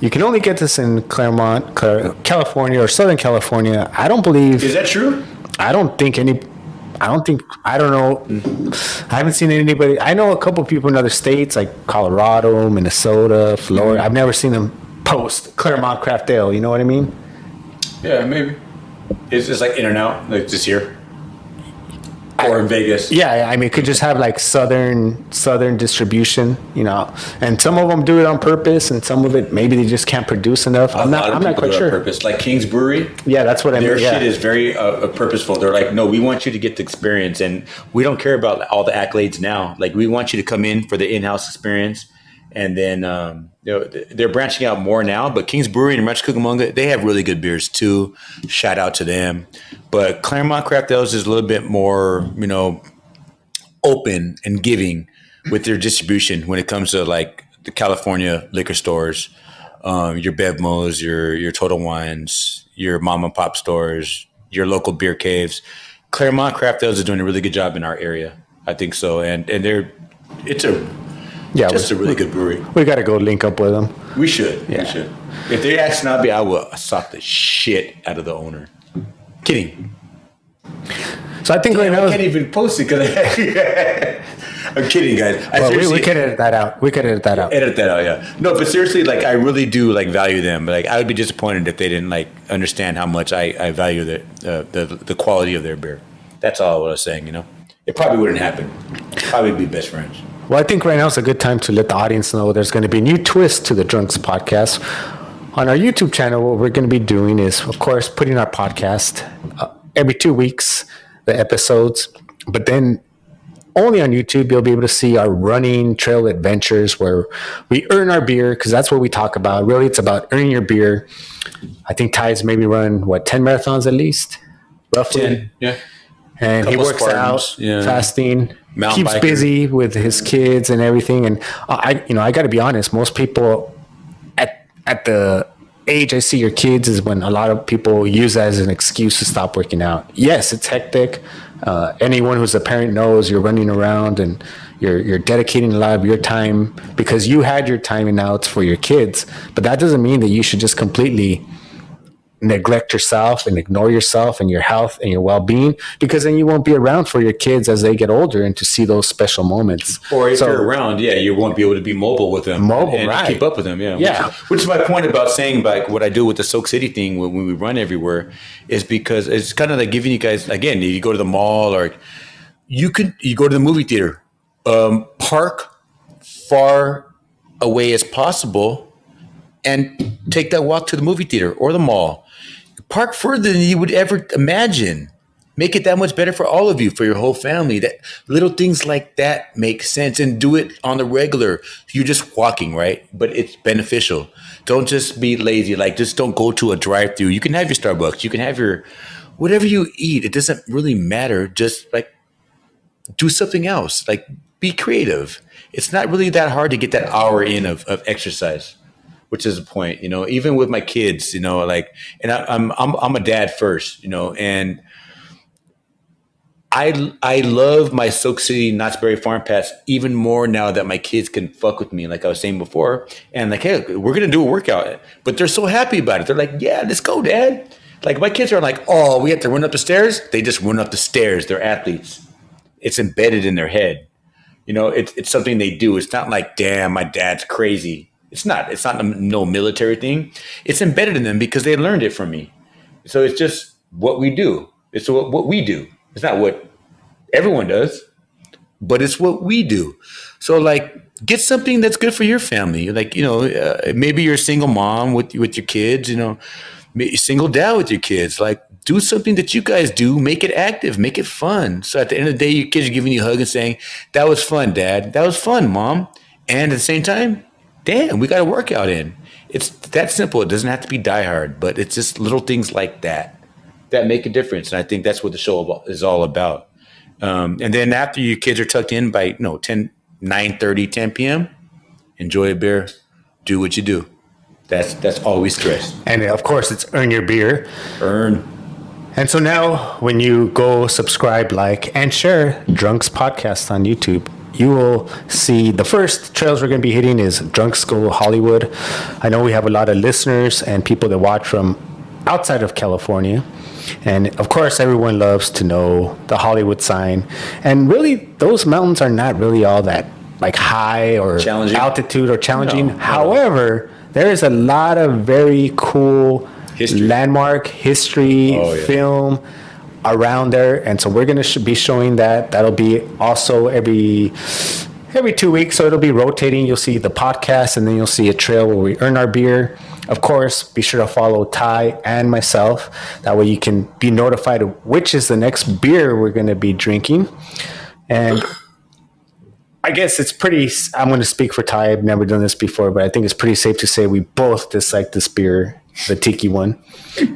You can only get this in Claremont, California, or Southern California. I don't believe. Is that true? I don't know. I haven't seen anybody. I know a couple of people in other states like Colorado, Minnesota, Florida. I've never seen them post Claremont Craft Ale. You know what I mean? Yeah, maybe. It's just like in and out, like just here. Or in Vegas. Yeah, I mean, it could just have like southern distribution, and some of them do it on purpose, and some of it maybe they just can't produce enough. I'm not quite sure. Purpose, like King's Brewery. Yeah, that's what I mean. Their shit is very purposeful. They're like, no, we want you to get the experience, and we don't care about all the accolades now. Like, we want you to come in for the in-house experience, and then they're branching out more now. But King's Brewery and Rancho Cucamonga, they have really good beers too. Shout out to them. But Claremont Craft Ales is a little bit more, open and giving with their distribution when it comes to like the California liquor stores, your Bevmos, your Total Wines, your mom and pop stores, your local beer caves. Claremont Craft Ales is doing a really good job in our area. I think so. And it's a really good brewery. We got to go link up with them. We should. Yeah. We should. If they ask Snobby, I will sock the shit out of the owner. Kidding. So I think right now I can't even post it because I'm kidding, guys. We could edit that out. Edit that out, yeah. No, but seriously, like, I really do like value them. Like, I would be disappointed if they didn't like understand how much I value the quality of their beer. That's all I was saying. It probably wouldn't happen. Probably be best friends. Well, I think right now is a good time to let the audience know there's going to be a new twist to the Drunks podcast. On our YouTube channel, what we're going to be doing is, of course, putting our podcast every 2 weeks, the episodes. But then only on YouTube, you'll be able to see our running trail adventures where we earn our beer, because that's what we talk about. Really, it's about earning your beer. I think Ty's maybe run, 10 marathons at least? Roughly. 10, yeah. And he works out, fasting, keeps busy with his kids and everything. And I got to be honest, most people at the age I see your kids is when a lot of people use that as an excuse to stop working out. Yes, it's hectic. Anyone who's a parent knows you're running around and you're dedicating a lot of your time because you had your time and now it's for your kids. But that doesn't mean that you should just completely neglect yourself and ignore yourself and your health and your well-being, because then you won't be around for your kids as they get older and to see those special moments. Or if you're around, you won't be able to be mobile with them. Right. Keep up with them, Which is my point about saying, like, what I do with the Soak City thing when we run everywhere is because it's kind of like giving you guys, again, you go to the mall or you go to the movie theater, park far away as possible and take that walk to the movie theater or the mall. Park further than you would ever imagine. Make it that much better for all of you, for your whole family. That little things like that make sense, and do it on the regular. You're just walking, right? But it's beneficial. Don't just be lazy. Like, just don't go to a drive-thru. You can have your Starbucks. You can have your whatever you eat. It doesn't really matter. Just like do something else. Like, be creative. It's not really that hard to get that hour in of exercise. Which is the point, even with my kids, and I'm a dad first, and I love my Soak City Knott's Berry Farm Pass even more now that my kids can fuck with me, like I was saying before, and like, hey, we're gonna do a workout, but they're so happy about it. They're like, yeah, let's go, Dad. Like, my kids are like, oh, we have to run up the stairs. They just run up the stairs. They're athletes. It's embedded in their head. It's something they do. It's not like, damn, my dad's crazy. It's not no military thing. It's embedded in them because they learned it from me. So it's just what we do. It's what we do. It's not what everyone does, but it's what we do. So, like, get something that's good for your family. Like, maybe you're a single mom with your kids, single dad with your kids. Like, do something that you guys do. Make it active. Make it fun. So at the end of the day, your kids are giving you a hug and saying, that was fun, Dad. That was fun, Mom. And at the same time, damn, we got a workout in. It's that simple. It doesn't have to be die hard, but it's just little things like that make a difference. And I think that's what the show is all about. And then after your kids are tucked in by 9:30, 10 p.m., enjoy a beer, do what you do. That's all we stress. And of course, it's earn your beer. Earn. And so now when you go subscribe, like, and share Drunks Podcast on YouTube, you will see the first trails we're going to be hitting is Drunks Go Hollywood. I know we have a lot of listeners and people that watch from outside of California. And of course, everyone loves to know the Hollywood sign. And really, those mountains are not really all that like high or altitude or challenging. No. However, there is a lot of very cool landmark history, film, around there. And so we're going to be showing that. That'll be also every 2 weeks. So it'll be rotating. You'll see the podcast, and then you'll see a trail where we earn our beer. Of course, be sure to follow Ty and myself. That way you can be notified of which is the next beer we're going to be drinking. And I guess it's pretty, I'm going to speak for Ty. I've never done this before, but I think it's pretty safe to say we both dislike this beer, the Tiki one.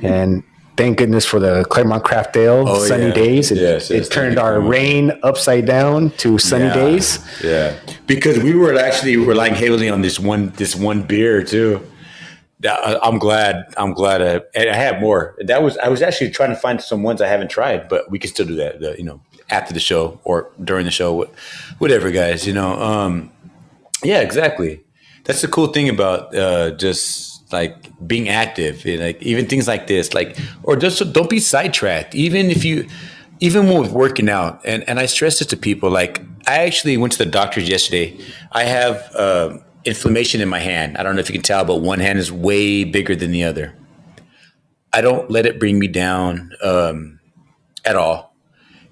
And thank goodness for the Claremont Craft Ale, sunny days. It turned our rain upside down to sunny days. Yeah, because we were actually relying heavily on this one beer too. I'm glad I have more. I was actually trying to find some ones I haven't tried, but we can still do that. After the show or during the show, whatever, guys. Yeah, exactly. That's the cool thing about just like being active, like even things like this, like, or just don't be sidetracked. Even when working out, and I stress this to people. Like, I actually went to the doctor's yesterday. I have inflammation in my hand. I don't know if you can tell, but one hand is way bigger than the other. I don't let it bring me down at all.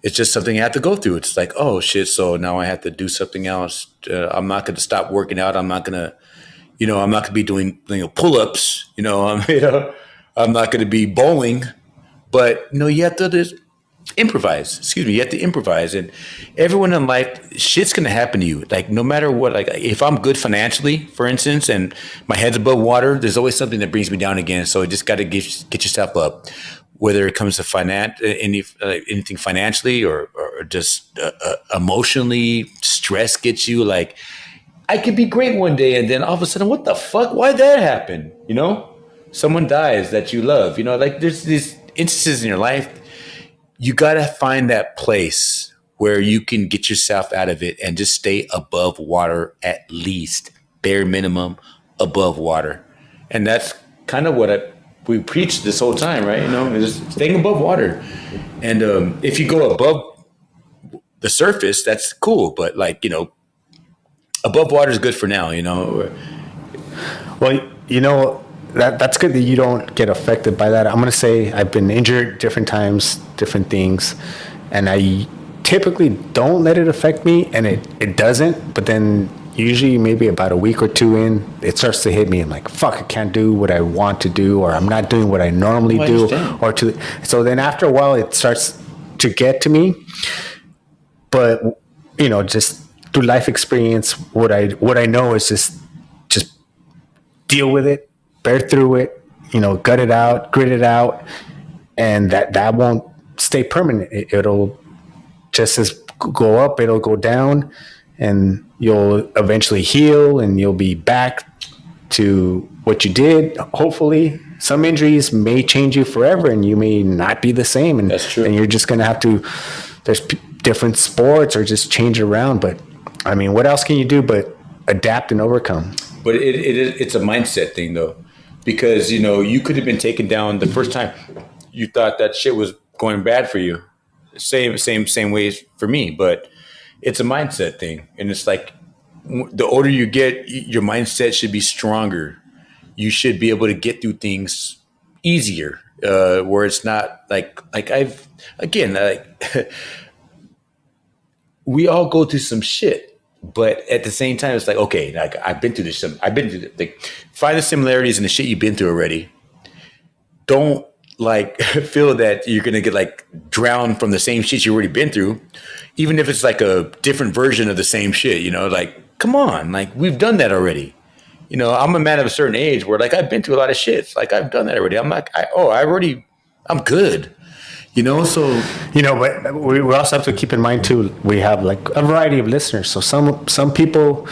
It's just something I have to go through. It's like, oh shit, so now I have to do something else. I'm not going to stop working out. I'm not going to be doing pull-ups. I'm not going to be bowling. But you have to just improvise. You have to improvise. And everyone in life, shit's going to happen to you. Like, no matter what, like if I'm good financially, for instance, and my head's above water, there's always something that brings me down again. So you just got to get yourself up, whether it comes to anything financially or just emotionally. Stress gets you. Like, I could be great one day, and then all of a sudden, what the fuck? Why'd that happen? Someone dies that you love. Like, there's these instances in your life. You got to find that place where you can get yourself out of it and just stay above water, at least bare minimum above water. And that's kind of what we preach this whole time, right? Just staying above water. And if you go above the surface, that's cool. But above water is good for now, Well, that's good that you don't get affected by that. I'm going to say I've been injured different times, different things, and I typically don't let it affect me, and it doesn't. But then usually maybe about a week or two in, it starts to hit me. I'm like, fuck, I can't do what I want to do, or I'm not doing what I normally do. So then after a while, it starts to get to me. But, just through life experience, what I know is just deal with it. Bear through it, gut it out, grit it out, and that won't stay permanent. It'll just as go up, it'll go down, and you'll eventually heal, and you'll be back to what you did. Hopefully, some injuries may change you forever, and you may not be the same. And that's true. And you're just going to have to. There's different sports, or just change around. But I mean, what else can you do but adapt and overcome? But it's a mindset thing, though. Because, you could have been taken down the first time you thought that shit was going bad for you. Same ways for me. But it's a mindset thing. And it's like, the older you get, your mindset should be stronger. You should be able to get through things easier, where it's not we all go through some shit. But at the same time, it's like, okay, like I've been through this. Find the similarities in the shit you've been through already. Don't feel that you're gonna get drowned from the same shit you've already been through, even if it's like a different version of the same shit. Come on, we've done that already. I'm a man of a certain age where I've been through a lot of shit. I've done that already. I'm good. But we also have to keep in mind too, we have a variety of listeners. So some people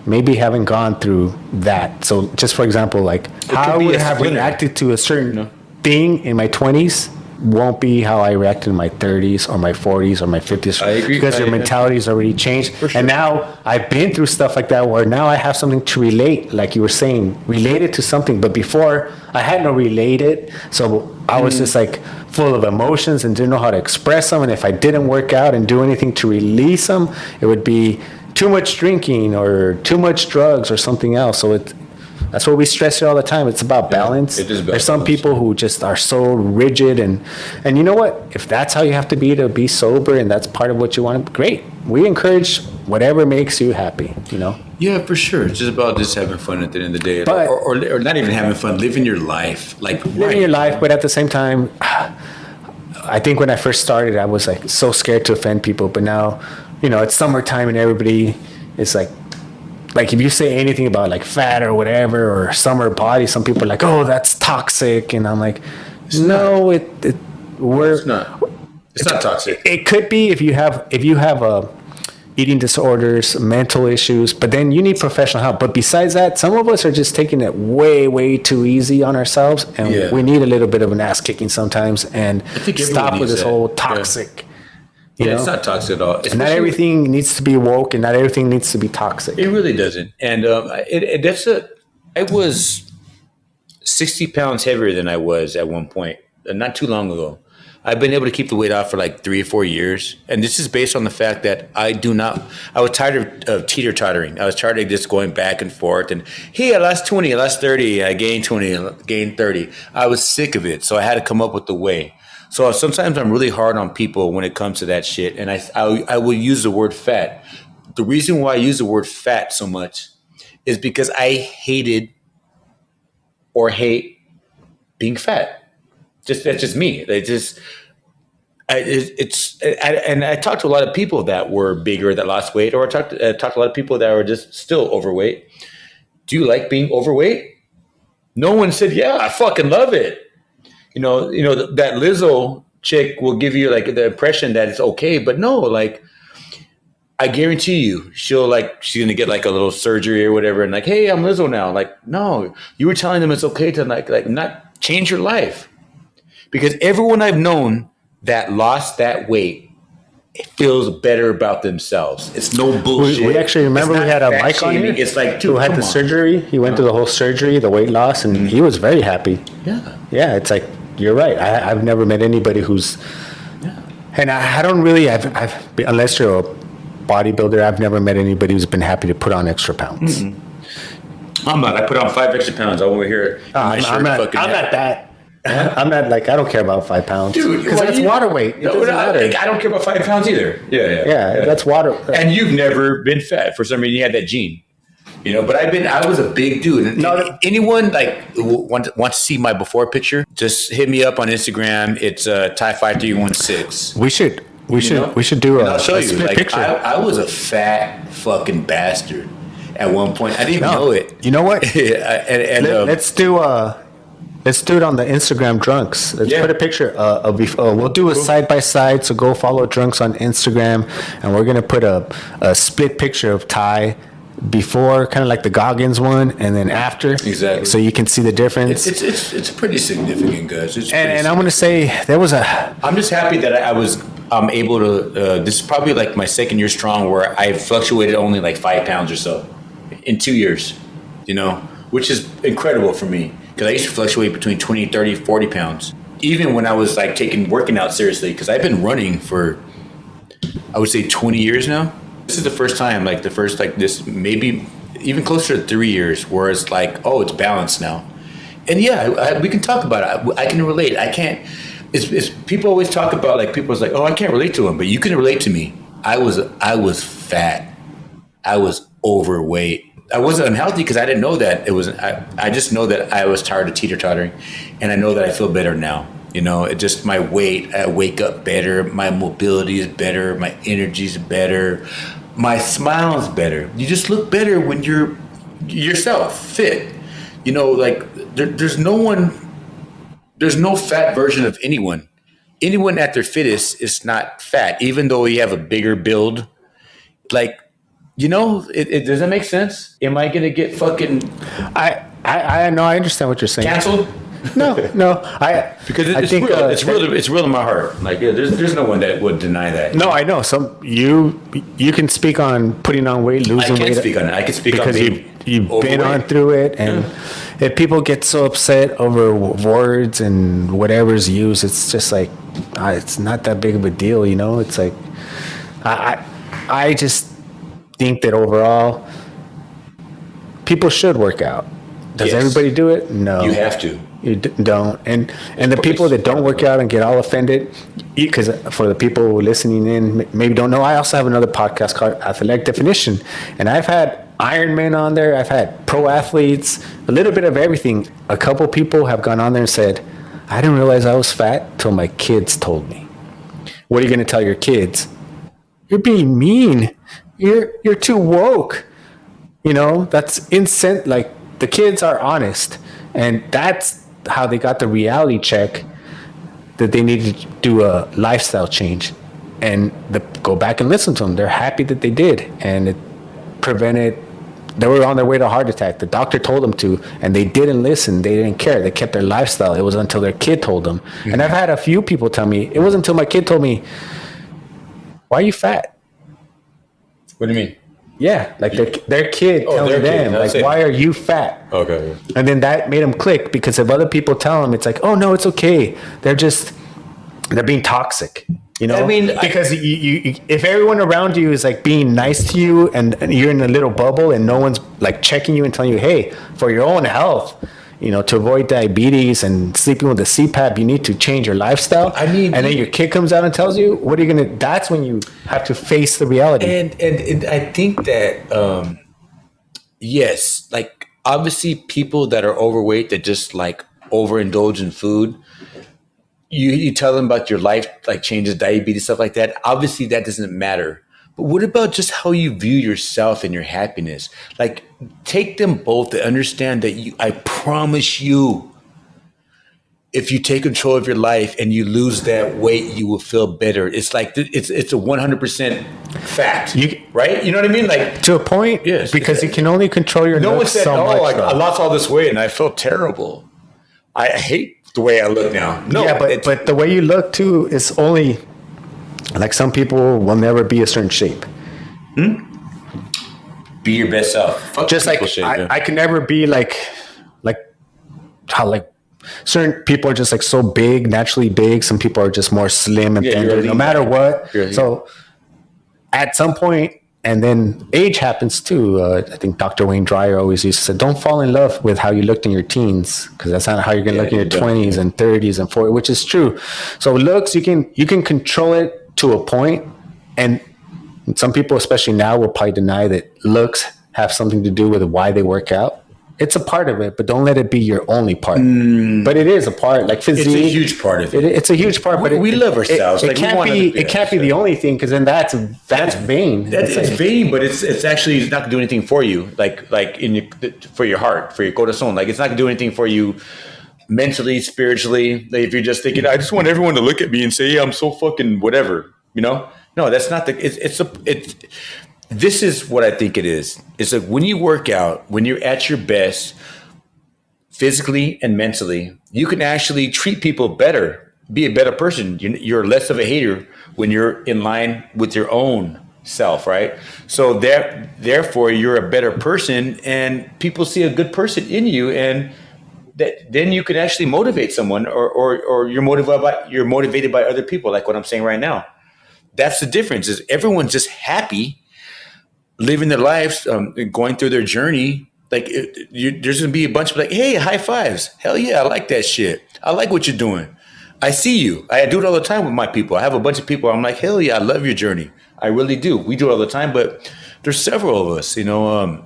maybe haven't gone through that. So just for example, how I would have reacted to a certain thing in my 20s won't be how I reacted in my 30s or my 40s or my 50s. I agree. Because your mentality has already changed. For sure. And now I've been through stuff like that where now I have something to relate, like you were saying, related to something. But before I had no related. So I was just full of emotions and didn't know how to express them. And if I didn't work out and do anything to release them, it would be too much drinking or too much drugs or something else. So That's what we stress here all the time. It's about balance. it is about There's some balance. people who just are so rigid, and you know what? If that's how you have to be sober, and that's part of what you want, great. We encourage whatever makes you happy. Yeah, for sure. It's just about just having fun at the end of the day, But- or not even having fun, living your life, like Living your life, but at the same time, I think when I first started, I was like so scared to offend people. But now, it's summertime and everybody is like if you say anything about like fat or whatever or summer body, some people are like, "Oh, that's toxic," and I'm like, "No, it's not. It's not toxic. It could be if you have eating disorders, mental issues, but then you need professional help. But besides that, some of us are just taking it way, way too easy on ourselves, and we need a little bit of an ass kicking sometimes and think everyone stop with needs this that. whole toxic. Yeah, it's not toxic at all. Not Especially- everything needs to be woke, and not everything needs to be toxic. It really doesn't. And I was 60 pounds heavier than I was at one point, not too long ago. I've been able to keep the weight off for like 3 or 4 years. And this is based on the fact that I was tired of teeter-tottering. I was tired of just going back and forth. And, hey, I lost 20, I lost 30, I gained 20, I gained 30. I was sick of it. So I had to come up with a way. So sometimes I'm really hard on people when it comes to that shit. And I will use the word fat. The reason why I use the word fat so much is because I hated or hate being fat. That's just me. I talked to a lot of people that were bigger that lost weight, or I talked to a lot of people that were just still overweight. Do you like being overweight? No one said, yeah, I fucking love it. That Lizzo chick will give you like the impression that it's okay, but no, like I guarantee you, she's gonna get like a little surgery or whatever, and like, hey, I'm Lizzo now. Like, no, you were telling them it's okay to like not change your life, because everyone I've known that lost that weight, it feels better about themselves. It's no bullshit. We actually remember we had a mic on here. It's like, dude, who had come the on. surgery. He went through the whole surgery, the weight loss, and he was very happy. Yeah. It's like you're right. I've never met anybody who's, and I don't really. I've been, unless you're a bodybuilder, I've never met anybody who's been happy to put on extra pounds. I'm not. I put on 5 extra pounds. I over here. I'm not that. I'm not like I don't care about 5 pounds, Dude, because that's water weight. It doesn't matter. I don't care about 5 pounds either. Yeah, That's water. And you've never been fat. For some reason, you had that gene. But I was a big dude. And anyone like wants to see my before picture, just hit me up on Instagram. It's Ty5316. We should do And I'll show a you. split Like picture. I was a fat fucking bastard at one point. I didn't even know it. You know what? and Let's do it on the Instagram Drunks. Let's put a picture of we'll do a side by side. So go follow Drunks on Instagram, and we're gonna put a split picture of Ty before, kind of like the Goggins one, and then after. Exactly. So you can see the difference. It's pretty significant, guys. And I'm gonna say I'm just happy that I'm able to. This is probably like my second year strong, where I fluctuated only like 5 pounds or so in 2 years. Which is incredible for me, because I used to fluctuate between 20, 30, 40 pounds. Even when I was like working out seriously, because I've been running for, I would say 20 years now. This is the first time, this, maybe even closer to 3 years, where it's like, oh, it's balanced now. And yeah, we can talk about it. I can relate. I can't, it's people always talk about, like, people's like, oh, I can't relate to him, but you can relate to me. I was fat. I was overweight. I wasn't unhealthy because I didn't know that it was. I just know that I was tired of teeter-tottering, and I know that I feel better now. It just my weight. I wake up better. My mobility is better. My energy is better. My smile is better. You just look better when you're yourself, fit. There's no fat version of anyone. Anyone at their fittest is not fat, even though you have a bigger build. Like. Does that make sense? Am I gonna get fucking? I know. I understand what you're saying. Canceled? No. Because I think it's real in my heart. Like, there's no one that would deny that. No, I know. You can speak on putting on weight, losing weight. I can speak on it. I can speak on because you've been on through it, and if people get so upset over words and whatever's used, it's just like it's not that big of a deal. It's like I just think that overall people should work out. Does Yes. everybody do it? No. You have to. You don't. And the people that don't work out and get all offended, because for the people listening in, maybe don't know, I also have another podcast called Athletic Definition. And I've had Ironmen on there. I've had pro athletes, a little bit of everything. A couple people have gone on there and said, I didn't realize I was fat till my kids told me. What are you going to tell your kids? You're being mean. You're too woke. You know, that's instant. Like, the kids are honest. And that's how they got the reality check that they needed to do a lifestyle change, and go back and listen to them. They're happy that they did, and it prevented. They were on their way to a heart attack. The doctor told them to, and they didn't listen. They didn't care. They kept their lifestyle. It was until their kid told them. Mm-hmm. And I've had a few people tell me, it wasn't until my kid told me, "Why are you fat?" What do you mean? Yeah, like their kid telling them, like, why are you fat? Okay. And then that made them click, because if other people tell them, it's like, oh, no, it's okay. They're being toxic, you know? I mean, because you if everyone around you is like being nice to you, and you're in a little bubble and no one's like checking you and telling you, hey, for your own health, you know, to avoid diabetes and sleeping with a CPAP, you need to change your lifestyle. I mean, and then your kid comes out and tells you, what are you going to, that's when you have to face the reality. And I think that, yes, like, obviously people that are overweight that just like overindulge in food, you tell them about your life, like changes, diabetes, stuff like that. Obviously that doesn't matter. But what about just how you view yourself and your happiness? Like, take them both to understand that I promise you, if you take control of your life and you lose that weight, you will feel better. It's like, it's a 100% fact, right? You know what I mean? Like, to a point, yes, because you can only control your no one said, so much. Like, I lost all this weight and I felt terrible. I hate the way I look now. No, yeah, but the way you look too is only, like, some people will never be a certain shape. Be your best self. Fuck just like shape, I can never be like how like certain people are just like so big, naturally big. Some people are just more slim and tender, no matter what. So at some point, and then age happens too. I think Dr. Wayne Dyer always used to say, don't fall in love with how you looked in your teens, because that's not how you're going to look in your 20s and 30s and 40s, which is true. So looks, you can control it to a point, and some people, especially now, will probably deny that looks have something to do with why they work out. It's a part of it, but don't let it be your only part. But it is a part, like physique. It's a huge part of it. It's a huge part, but we love ourselves. It can't be the only thing, because then that's vain. It's vain, but it's actually not gonna do anything for you. Like for your heart, for your cortisone. Like, it's not gonna do anything for you mentally, spiritually. Like, if you're just thinking, I just want everyone to look at me and say, yeah, I'm so fucking whatever, you know? No, that's not this is what I think it is. It's like, when you work out, when you're at your best, physically and mentally, you can actually treat people better, be a better person. You're less of a hater when you're in line with your own self, right? So therefore, you're a better person, and people see a good person in you, and then you can actually motivate someone, or you're motivated by other people, like what I'm saying right now. That's the difference. Is everyone's just happy, living their lives, going through their journey. Like, there's going to be a bunch of like, hey, high fives. Hell yeah, I like that shit. I like what you're doing. I see you. I do it all the time with my people. I have a bunch of people. I'm like, hell yeah, I love your journey. I really do. We do it all the time, but there's several of us, you know.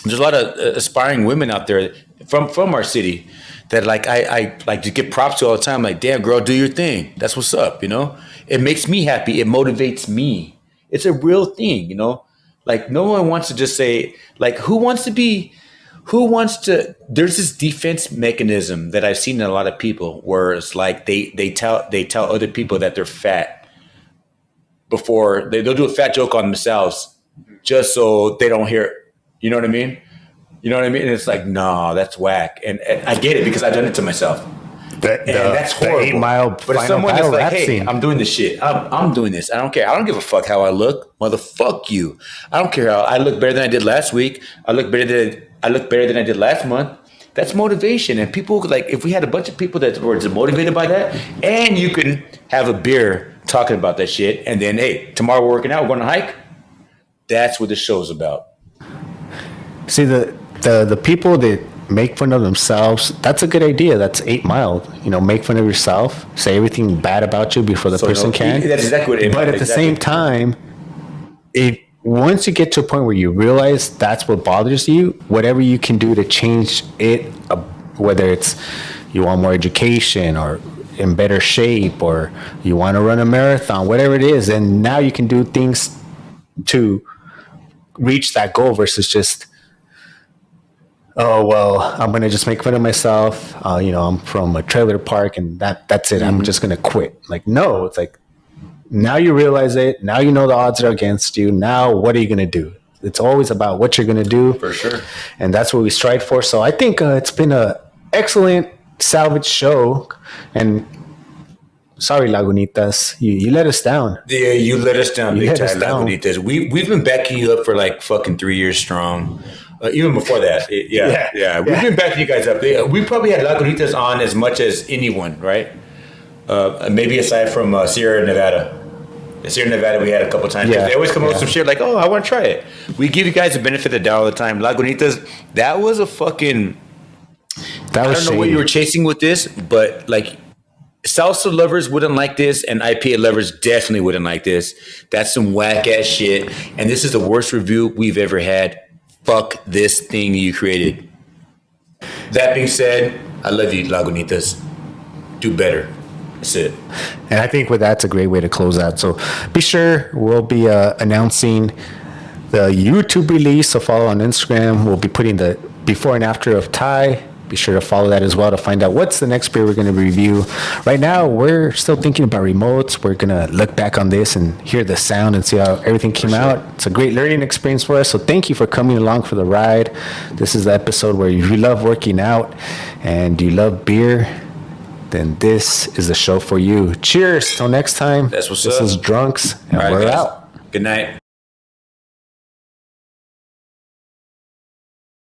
There's a lot of aspiring women out there from our city that like I like to give props to all the time. Like, damn, girl, do your thing. That's what's up, you know. It makes me happy. It motivates me. It's a real thing, you know. Like, no one wants to just say, like, there's this defense mechanism that I've seen in a lot of people, where it's like they tell other people that they're fat before they'll do a fat joke on themselves just so they don't hear it. You know what I mean? And it's like, no, that's whack. And I get it, because I've done it to myself. And that's horrible. 8 Mile but if someone is like, hey, I'm doing this shit. I'm doing this. I don't care. I don't give a fuck how I look. Motherfuck you. I don't care how I look better than I did last week. I look better than I did last month. That's motivation. And people, like, if we had a bunch of people that were motivated by that, and you can have a beer talking about that shit, and then, hey, tomorrow we're working out, we're going to hike. That's what the show's about. See, the people that make fun of themselves, that's a good idea. That's 8 Mile. Make fun of yourself, say everything bad about you before the person can. That's exactly what it But at the same time, once you get to a point where you realize that's what bothers you, whatever you can do to change it, whether it's you want more education or in better shape or you want to run a marathon, whatever it is, and now you can do things to reach that goal versus just, oh, well, I'm going to just make fun of myself. I'm from a trailer park and that's it. I'm just going to quit. Like, no, it's like, now you realize it. Now you know the odds are against you. Now what are you going to do? It's always about what you're going to do. For sure. And that's what we strive for. So I think it's been an excellent salvage show. And sorry, Lagunitas, you let us down. Yeah, you let us down big time, Lagunitas. We've been backing you up for like fucking 3 years strong. Even before that. Yeah. We've been backing you guys up. We probably had Lagunitas on as much as anyone, right? Maybe aside from Sierra Nevada. Sierra Nevada we had a couple times. They always come up with some shit like, oh, I want to try it. We give you guys the benefit of the doubt all the time. Lagunitas, that was a fucking... I don't know what you were chasing with this, but like salsa lovers wouldn't like this, and IPA lovers definitely wouldn't like this. That's some whack ass shit, and this is the worst review we've ever had. Fuck this thing you created. That being said, I love you, Lagunitas. Do better. That's it. And I think with that's a great way to close out. So be sure we'll be announcing the YouTube release. So follow on Instagram. We'll be putting the before and after of Thai. Be sure to follow that as well to find out what's the next beer we're going to review. Right now, we're still thinking about remotes. We're going to look back on this and hear the sound and see how everything came out. It's a great learning experience for us. So thank you for coming along for the ride. This is the episode where if you love working out and you love beer, then this is the show for you. Cheers. Till next time. That's what's this up. This is Drunks, and All right, we're guys. out. Good night.